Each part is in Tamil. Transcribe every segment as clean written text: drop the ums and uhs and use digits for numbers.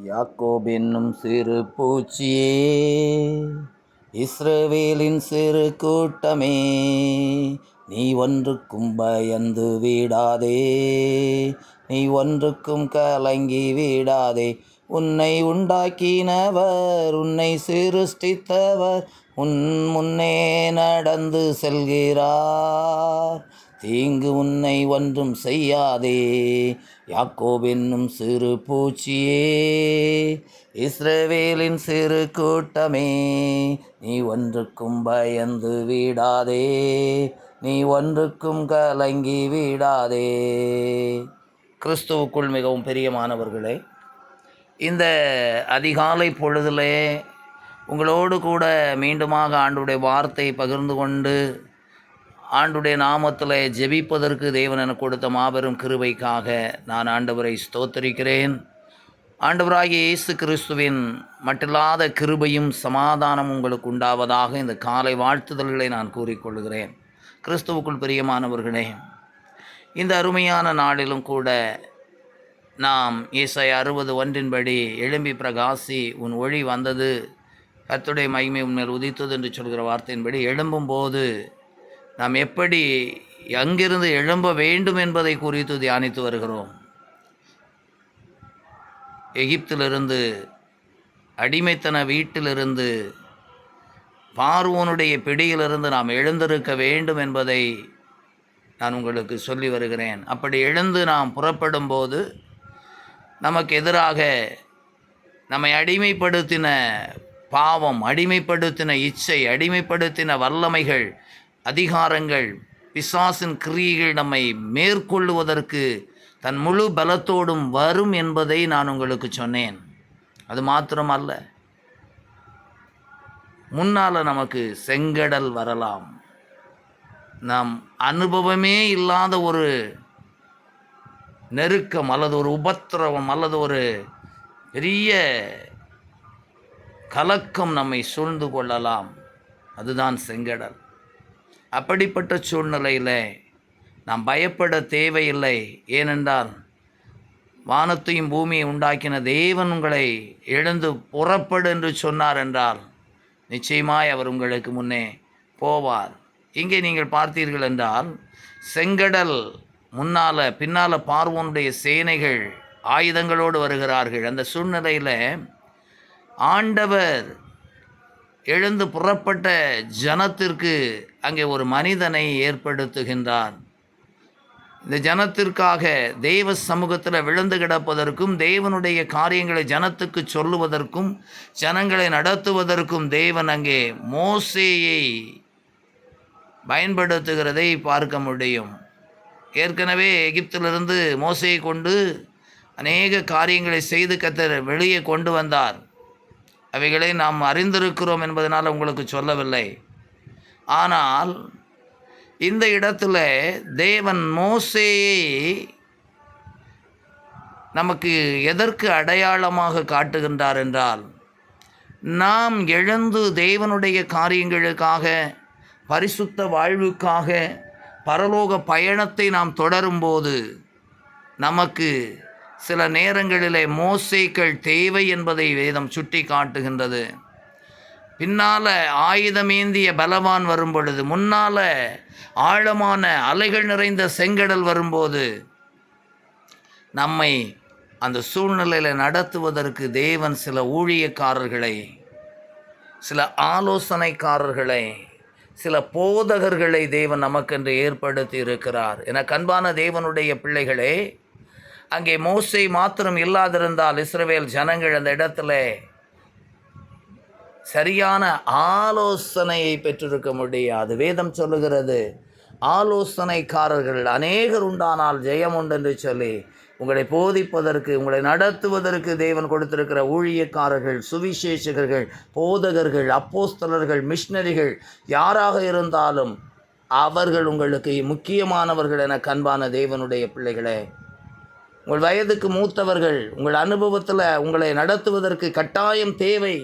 யாக்கோப் என்னும் சிறு பூச்சியே, இஸ்ரவேலின் சிறு கூட்டமே, நீ ஒன்றுக்கும் பயந்து விடாதே, நீ ஒன்றுக்கும் கலங்கி விடாதே. உன்னை உண்டாக்கினவர், உன்னை சிருஷ்டித்தவர் உன் முன்னே நடந்து செல்கிறார். தீங்கு உன்னை ஒன்றும் செய்யாதே. யாக்கோப் என்னும் சிறு பூச்சியே, இஸ்ரவேலின் சிறு கூட்டமே, நீ ஒன்றுக்கும் பயந்து விடாதே, நீ ஒன்றுக்கும் கலங்கி விடாதே. கிறிஸ்துவுக்குள் மிகவும் பிரியமானவர்களே, இந்த அதிகாலை பொழுதிலே உங்களோடு கூட மீண்டுமாக ஆண்டுடைய வார்த்தை பகிர்ந்து கொண்டு ஆண்டுடைய நாமத்தில் ஜெபிப்பதற்கு தேவன் எனக்கு கொடுத்த மாபெரும் கிருபைக்காக நான் ஆண்டவரை ஸ்தோத்திரிக்கிறேன். ஆண்டவராகிய இயேசு கிறிஸ்துவின் மட்டில்லாத கிருபையும் சமாதானம் உங்களுக்கு உண்டாவதாக இந்த காலை வாழ்த்துதல்களை நான் கூறிக்கொள்கிறேன். கிறிஸ்துவுக்குள் பிரியமானவர்களே, இந்த அருமையான நாளிலும் கூட நாம் ஏசாயா 60:1 எழும்பி பிரகாசி, உன் ஒளி வந்தது, கர்த்தருடைய மகிமை உன்மேல் உதித்தது என்று சொல்கிற வார்த்தையின்படி எழும்பும்போது நாம் எப்படி அங்கிருந்து எழும்ப வேண்டும் என்பதை குறித்து தியானித்து வருகிறோம். எகிப்திலிருந்து, அடிமைத்தன வீட்டிலிருந்து, பார்வோனுடைய பிடியிலிருந்து நாம் எழுந்திருக்க வேண்டும் என்பதை நான் உங்களுக்கு சொல்லி வருகிறேன். அப்படி எழுந்து நாம் புறப்படும் போது நமக்கு எதிராக நம்மை அடிமைப்படுத்தின பாவம், அடிமைப்படுத்தின இச்சை, அடிமைப்படுத்தின வல்லமைகள், அதிகாரங்கள், பிசாசின் கிரியைகள் நம்மை மேற்கொள்ளுவதற்கு தன் முழு பலத்தோடும் வரும் என்பதை நான் உங்களுக்கு சொன்னேன். அது மாத்திரமல்ல, முன்னால் நமக்கு செங்கடல் வரலாம். நாம் அனுபவமே இல்லாத ஒரு நெருக்கம் அல்லது ஒரு உபத்திரவம் அல்லது ஒரு பெரிய கலக்கம் நம்மை சூழ்ந்து கொள்ளலாம். அதுதான் செங்கடல். அப்படிப்பட்ட சூழ்நிலையில் நாம் பயப்பட தேவையில்லை. ஏனென்றால் வானத்தையும் பூமியை உண்டாக்கின தேவன் உங்களை எழுந்து புறப்படு என்று சொன்னார் என்றால் நிச்சயமாய் அவர் உங்களுக்கு முன்னே போவார். இங்கே நீங்கள் பார்த்தீர்கள் என்றால் செங்கடல் முன்னால் பின்னால் பார்வோனுடைய சேனைகள் ஆயுதங்களோடு வருகிறார்கள். அந்த சூழ்நிலையில் ஆண்டவர் எழுந்து புறப்பட்ட ஜனத்திற்கு அங்கே ஒரு மனிதனை ஏற்படுத்துகின்றார். இந்த ஜனத்திற்காக தெய்வ சமூகத்தில் விழுந்து கிடப்பதற்கும், தேவனுடைய காரியங்களை ஜனத்துக்கு சொல்லுவதற்கும், ஜனங்களை நடத்துவதற்கும் தேவன் அங்கே மோசேயை பயன்படுத்துகிறதை பார்க்க முடியும். ஏற்கனவே எகிப்திலிருந்து மோசேயை கொண்டு அநேக காரியங்களை செய்து கர்த்தர் வெளியே கொண்டு வந்தார். அவைகளை நாம் அறிந்திருக்கிறோம் என்பதனால் உங்களுக்கு சொல்லவில்லை. ஆனால் இந்த இடத்துல தேவன் மோசேயை நமக்கு எதற்கு அடையாளமாக காட்டுகின்றார் என்றால், நாம் எழுந்து தேவனுடைய காரியங்களுக்காக, பரிசுத்த வாழ்வுக்காக, பரலோக பயணத்தை நாம் தொடரும்போது நமக்கு சில நேரங்களிலே மோசேக்கள் தேவை என்பதை வேதம் சுட்டி காட்டுகின்றது. பின்னால் ஆயுதமேந்திய பலவான் வரும் பொழுது, முன்னால் ஆழமான அலைகள் நிறைந்த செங்கடல் வரும்போது நம்மை அந்த சூழ்நிலையில் நடத்துவதற்கு தேவன் சில ஊழியக்காரர்களை, சில ஆலோசனைக்காரர்களை, சில போதகர்களை தேவன் நமக்கென்று ஏற்படுத்தி இருக்கிறார். என அன்பான தேவனுடைய பிள்ளைகளே, அங்கே மோசே மாத்திரம் இல்லாதிருந்தால் இஸ்ரவேல் ஜனங்கள் அந்த இடத்துல சரியான ஆலோசனையை பெற்றிருக்க முடியாது. வேதம் சொல்லுகிறது, ஆலோசனைக்காரர்கள் அநேகர் உண்டானால் ஜெயம் உண்டு என்று சொல்லி உங்களை போதிப்பதற்கு, உங்களை நடத்துவதற்கு தேவன் கொடுத்திருக்கிற ஊழியக்காரர்கள், சுவிசேஷகர்கள், போதகர்கள், அப்போஸ்தலர்கள், மிஷனரிகள் யாராக இருந்தாலும் அவர்கள் உங்களுக்கு முக்கியமானவர்கள். என அன்பான தேவனுடைய பிள்ளைகளே, உங்கள் வயதுக்கு மூத்தவர்கள் உங்கள் அனுபவத்தில் உங்களை நடத்துவதற்கு கட்டாயம் தேவை.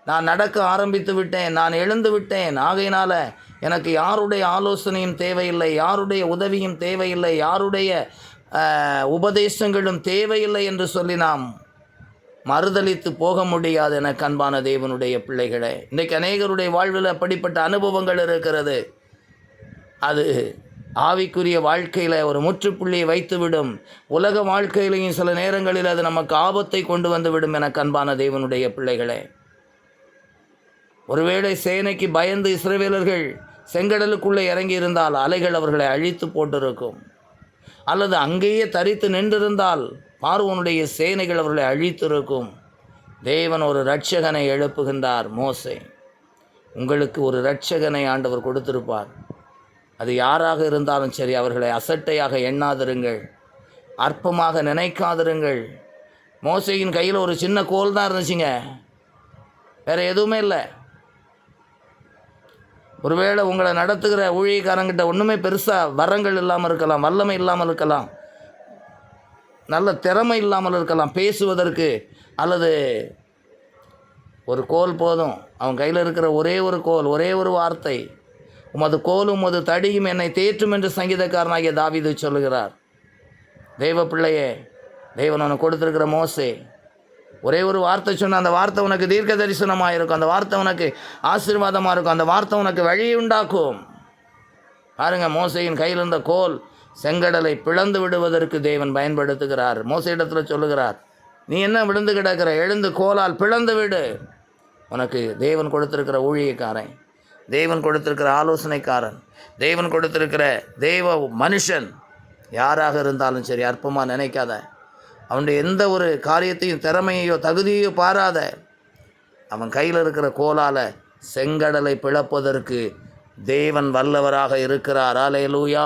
நான் நடக்க ஆரம்பித்து விட்டேன், நான் எழுந்து விட்டேன், ஆகையினால் எனக்கு யாருடைய ஆலோசனையும் தேவையில்லை, யாருடைய உதவியும் தேவையில்லை, யாருடைய உபதேசங்களும் தேவையில்லை என்று சொல்லி நாம் மறுதலித்து போக முடியாது என அன்பான தேவனுடைய பிள்ளைகளே. இன்றைக்கு அநேகருடைய வாழ்வில் அப்படிப்பட்ட அனுபவங்கள் இருக்கிறது. அது ஆவிக்குரிய வாழ்க்கையில் ஒரு முற்றுப்புள்ளியை வைத்துவிடும். உலக வாழ்க்கையிலையும் சில நேரங்களில் அது நமக்கு ஆபத்தை கொண்டு வந்துவிடும் என அன்பான தேவனுடைய பிள்ளைகளே. ஒருவேளை சேனைக்கு பயந்து இஸ்ரவேலர்கள் செங்கடலுக்குள்ளே இறங்கி இருந்தால் அலைகள் அவர்களை அழித்து போட்டிருக்கும். அல்லது அங்கேயே தரித்து நின்றிருந்தால் பார்வோனுடைய சேனைகள் அவர்களை அழித்திருக்கும். தேவன் ஒரு இரட்சகனை எழுப்புகின்றார். மோசே, உங்களுக்கு ஒரு இரட்சகனை ஆண்டவர் கொடுத்திருப்பார். அது யாராக இருந்தாலும் சரி, அவர்களை அசட்டையாக எண்ணாதிருங்கள், அற்பமாக நினைக்காதிருங்கள். மோசேயின் கையில் ஒரு சின்ன கோல் தான் இருந்துச்சுங்க, வேறு எதுவுமே இல்லை. ஒருவேளை உங்களை நடத்துகிற ஊழியக்காரங்கிட்ட ஒன்றுமே பெருசாக வரங்கள் இல்லாமல் இருக்கலாம், வல்லமை இல்லாமல் இருக்கலாம், நல்ல திறமை இல்லாமல் இருக்கலாம் பேசுவதற்கு. அல்லது ஒரு கோல் போதும், அவன் கையில் இருக்கிற ஒரே ஒரு கோல், ஒரே ஒரு வார்த்தை, உமது கோலும் உமது தடியும் என்னை தேற்றும் என்று சங்கீதக்காரனாகிய தாவீது சொல்லுகிறார். தெய்வ பிள்ளையே, தேவன் உனக்கு கொடுத்துருக்கிற மோசே, ஒரே ஒரு வார்த்தை சொன்ன அந்த வார்த்தை உனக்கு தீர்க்க தரிசனமாக இருக்கும், அந்த வார்த்தை உனக்கு ஆசீர்வாதமாக இருக்கும், அந்த வார்த்தை உனக்கு வழியை உண்டாக்கும். பாருங்கள், மோசையின் கையில் இருந்த கோல் செங்கடலை பிளந்து விடுவதற்கு தேவன் பயன்படுத்துகிறார். மோசையிடத்தில் சொல்லுகிறார், நீ என்ன விழுந்து கிடக்கிற, எழுந்து கோலால் பிளந்து விடு. உனக்கு தேவன் கொடுத்திருக்கிற ஊழியக்காரன், தேவன் கொடுத்திருக்கிற ஆலோசனைக்காரன், தேவன் கொடுத்திருக்கிற தேவ மனுஷன் யாராக இருந்தாலும் சரி, அற்பமாக நினைக்காத. அவனுடைய எந்த ஒரு காரியத்தையும் திறமையோ தகுதியோ பாராத. அவன் கையில் இருக்கிற கோலால் செங்கடலை பிளப்பதற்கு தேவன் வல்லவராக இருக்கிறார். அல்லேலூயா.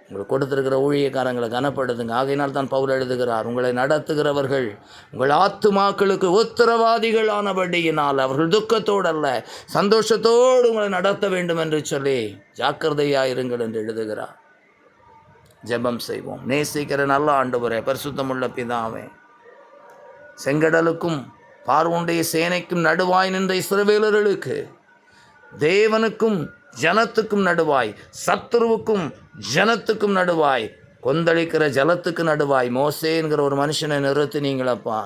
உங்களுக்கு கொடுத்திருக்கிற ஊழியக்காரங்களை கனப்படுத்துங்க. ஆகையினால் தான் பவுல் எழுதுகிறார், உங்களை நடத்துகிறவர்கள் உங்கள் ஆத்துமாக்களுக்கு உத்தரவாதிகள் ஆனபடியினால் அவர்கள் துக்கத்தோடு அல்ல சந்தோஷத்தோடு உங்களை நடத்த வேண்டும் என்று சொல்லி ஜாக்கிரதையாயிருங்கள் என்று எழுதுகிறார். ஜெபம் செய்வோம். நேசிக்கிற நல்ல ஆண்டவரே, பரிசுத்தமுள்ள பிதாவே, செங்கடலுக்கும் பார்வோனுடைய சேனைக்கும் நடுவாய் நின்ற இஸ்ரவேலர்களுக்கு, தேவனுக்கும் ஜனத்துக்கும் நடுவாய், சத்துருவுக்கும் ஜனத்துக்கும் நடுவாய், கொந்தளிக்கிற ஜலத்துக்கு நடுவாய் மோசே என்கிற ஒரு மனுஷனை நிறுத்தினீங்களப்பா.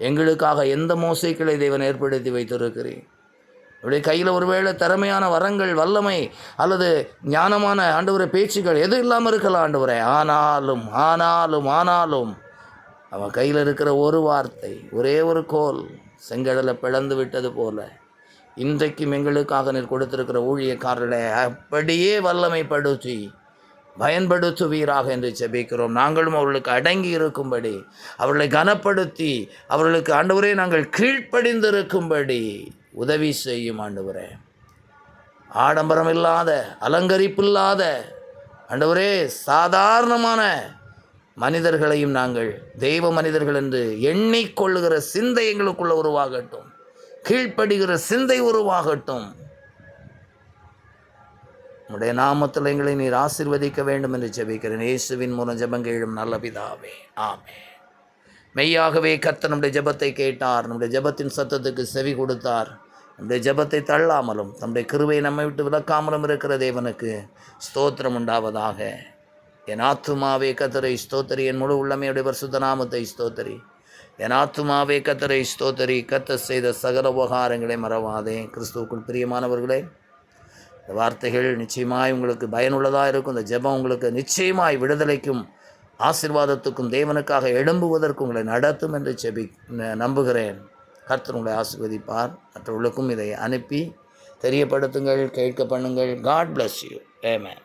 எங்களுக்காக எந்த மோசைகளை தேவன் ஏற்படுத்தி வைத்திருக்கிறீர். இப்படி கையில் ஒருவேளை திறமையான வரங்கள், வல்லமை அல்லது ஞானமான ஆண்டவரை பேச்சுகள் எது இல்லாமல் இருக்கலாம் ஆண்டவரே. ஆனாலும் ஆனாலும் ஆனாலும் அவன் கையில் இருக்கிற ஒரு வார்த்தை, ஒரே ஒரு கோல் செங்கடலை பிளந்து விட்டது போல இன்றைக்கும் எங்களுக்காக நீர் கொடுத்திருக்கிற ஊழியக்காரர்களை அப்படியே வல்லமைப்படுத்தி பயன்படுத்துவீராக என்று ஜெபிக்கிறோம். நாங்களும் அவர்களுக்கு அடங்கி இருக்கும்படி, அவர்களை கனப்படுத்தி, அவர்களுக்கு ஆண்டவரே நாங்கள் கீழ்ப்படிந்திருக்கும்படி உதவி செய்யும் ஆண்டவரே. ஆடம்பரம் இல்லாத, அலங்கரிப்பு இல்லாத ஆண்டவரே, சாதாரணமான மனிதர்களையும் நாங்கள் தெய்வ மனிதர்கள் என்று எண்ணிக்கொள்ளுகிற சிந்தை எங்களுக்குள்ள உருவாகட்டும், கீழ்ப்படுகிற சிந்தை உருவாகட்டும். உம்முடைய நாமத்தில் எங்களை நீர் ஆசீர்வதிக்க வேண்டும் என்று ஜெபிக்கிறேன். இயேசுவின் மூலம் ஜெபங்கேளும் நல்ல பிதாவே, ஆமென். மெய்யாகவே கர்த்தர் நம்முடைய ஜெபத்தை கேட்டார், நம்முடைய ஜெபத்தின் சத்தத்துக்கு செவி கொடுத்தார். நம்முடைய ஜெபத்தை தள்ளாமலும் நம்முடைய கிருபையை நம்மை விட்டு விலக்காமலும் இருக்கிற தேவனுக்கு ஸ்தோத்திரம் உண்டாவதாக. என் ஆத்துமாவே கர்த்தரை ஸ்தோத்திரி, என் முழு உள்ளமையுடைய பரிசுத்த நாமத்தை ஸ்தோத்திரி. என் ஆத்துமாவே கர்த்தரை ஸ்தோத்திரி, கர்த்தர் செய்த சகல உபகாரங்களை மறவாதே. கிறிஸ்துவுக்குள் பிரியமானவர்களே, இந்த வார்த்தைகள் நிச்சயமாய் உங்களுக்கு பயனுள்ளதாக இருக்கும். இந்த ஜெபம் உங்களுக்கு நிச்சயமாய் விடுதலைக்கும் ஆசீர்வாதத்துக்கும் தேவனுக்காக எழும்புவதற்கு உங்களை நடத்தும் என்று நம்புகிறேன். கர்த்தர் உங்களை ஆசீர்வதிப்பார். மற்றவர்களுக்கும் இதை அனுப்பி தெரியப்படுத்துங்கள், கேட்க பண்ணுங்கள். God bless you. Amen.